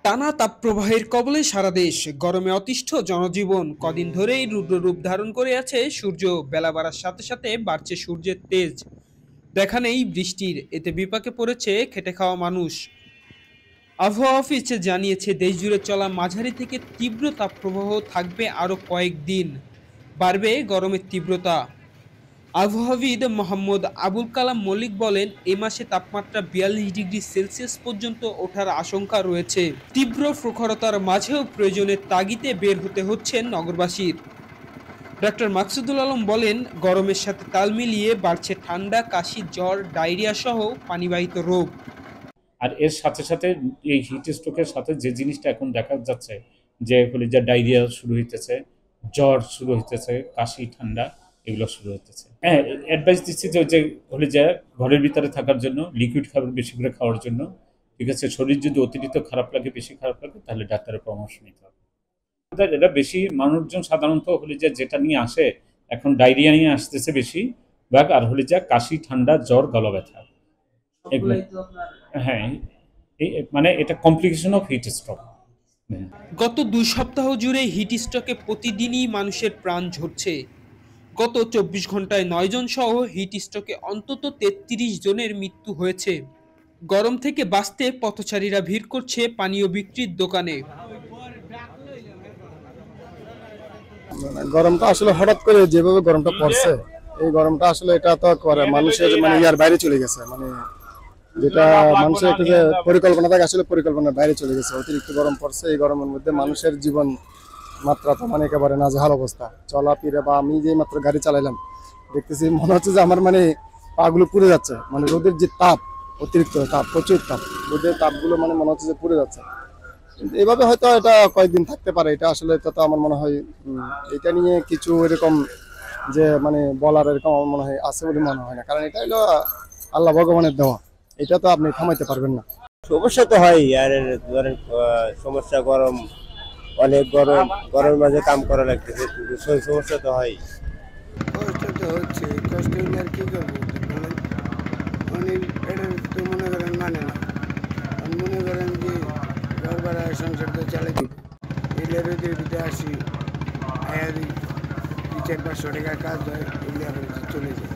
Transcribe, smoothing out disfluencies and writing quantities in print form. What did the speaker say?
টানা তাপপ্রবাহের কবলে সারা দেশ, গরমে অতিষ্ঠ জনজীবন। কদিন ধরেই রুদ্র রূপ ধারণ করে আছে সূর্য। বেলা বাড়ার সাথে সাথে বাড়ছে সূর্যের তেজ, দেখা নেই বৃষ্টির। এতে বিপাকে পড়েছে খেটে খাওয়া মানুষ। আবহাওয়া অফিস জানিয়েছে, দেশ জুড়ে চলা মাঝারি থেকে তীব্র তাপপ্রবাহ থাকবে আরও কয়েকদিন। বাড়বে গরমের তীব্রতা। আবহাওয়াবিদ মোহাম্মদ আবুল কালাম মল্লিক বলেন, এ মাসে তাপমাত্রা 42 ডিগ্রি সেলসিয়াস পর্যন্ত ওঠার আশঙ্কা রয়েছে। তীব্র প্রখরতার মাঝেও প্রয়োজনের তাগিদে বের হতে হচ্ছে নগরবাসীর। ডক্টর মাকসুদুল আলম বলেন, গরমের সাথে তাল মিলিয়ে বাড়ছে ঠান্ডা, কাশি, জ্বর, ডায়রিয়া সহ পানিবাহিত রোগ। আর এর সাথে সাথে এই হিট স্ট্রোকের সাথে যে জিনিসটা এখন দেখা যাচ্ছে, যে হলে যে ডায়রিয়া শুরু হইতেছে, জ্বর শুরু হইতেছে, কাশি, ঠান্ডা এগুলো শুরু হইতেছে। হ্যাঁ, অ্যাডভাইস দিচ্ছি যে যে হলে যে ঘরের ভিতরে থাকার জন্য, লিকুইড খাবার বেশি করে খাওয়ার জন্য। ঠিক আছে, শরীর যদি অতিরিক্ত খারাপ লাগে, বেশি খারাপ লাগে, তাহলে ডাক্তারের পরামর্শ নিতে হবে। এটা বেশি মানুষজন সাধারণত হলে যে যেটা নিয়ে আসে, এখন ডায়রিয়া নিয়ে আসতেছে বেশি, বা আর হলে যে কাশি, ঠান্ডা, জ্বর, গলা ব্যথা এগুলো। হ্যাঁ, মানে এটা কমপ্লিকেশন অফ হিট স্ট্রোক। গত 2 সপ্তাহ জুড়ে হিট স্ট্রোকে প্রতিদিনই মানুষের প্রাণ ঝরছে। গত 24 ঘন্টায় 9 জন সহ হিট স্ট্রোকে অন্তত 33 জনের মৃত্যু হয়েছে। গরম থেকে বাঁচতে পথচারীরা ভিড় করছে পানীয় বিক্রির দোকানে। গরমটা আসলে হঠাৎ করে যেভাবে গরমটা পড়ছে, এই গরমটা আসলে এটা তো করে মানুষের ইয়ার বাইরে চলে গেছে। যেটা মানুষের একটা যে পরিকল্পনা থাকে, আসলে পরিকল্পনার বাইরে চলে গেছে। অতিরিক্ত গরম পড়ছে, এই গরমের মধ্যে মানুষের জীবন মাত্রা তো একেবারে নাজেহাল অবস্থা। চলাফেরা বা আমি যে মাত্র গাড়ি চালাইলাম, দেখতেছি মনে হচ্ছে যে আমার পাগুলো পুড়ে যাচ্ছে। রোদের যে তাপ, অতিরিক্ত তাপ, প্রচুর তাপ, রোদের তাপগুলো মনে হচ্ছে যে পুড়ে যাচ্ছে। এভাবে হয়তো এটা কয়েকদিন থাকতে পারে। এটা আসলে তো আমার মনে হয় এটা নিয়ে কিছু এরকম যে বলার এরকম আমার মনে হয় আছে বলে মনে হয় না। কারণ এটা হলো আল্লাহ ভগবানের দেওয়া, এটা তো আপনি থামাইতে পারবেন না। সমস্যা তো হয় আর ধরেন সমস্যা গরম, অনেক গরম, গরমের মাঝে কাম করা লাগতেছে, সমস্যা তো হয়। কষ্ট তো হচ্ছে, কষ্ট হলে আর কি করবো অনেক। এটা তো মনে করেন না, মনে করেন যে ঘর ভাড়া সংসার তো চালাই দিব। এগুলো রোদের ভিতরে আসি, 2-4-500 টাকার কাজ হয়, এগুলো চলে যায়।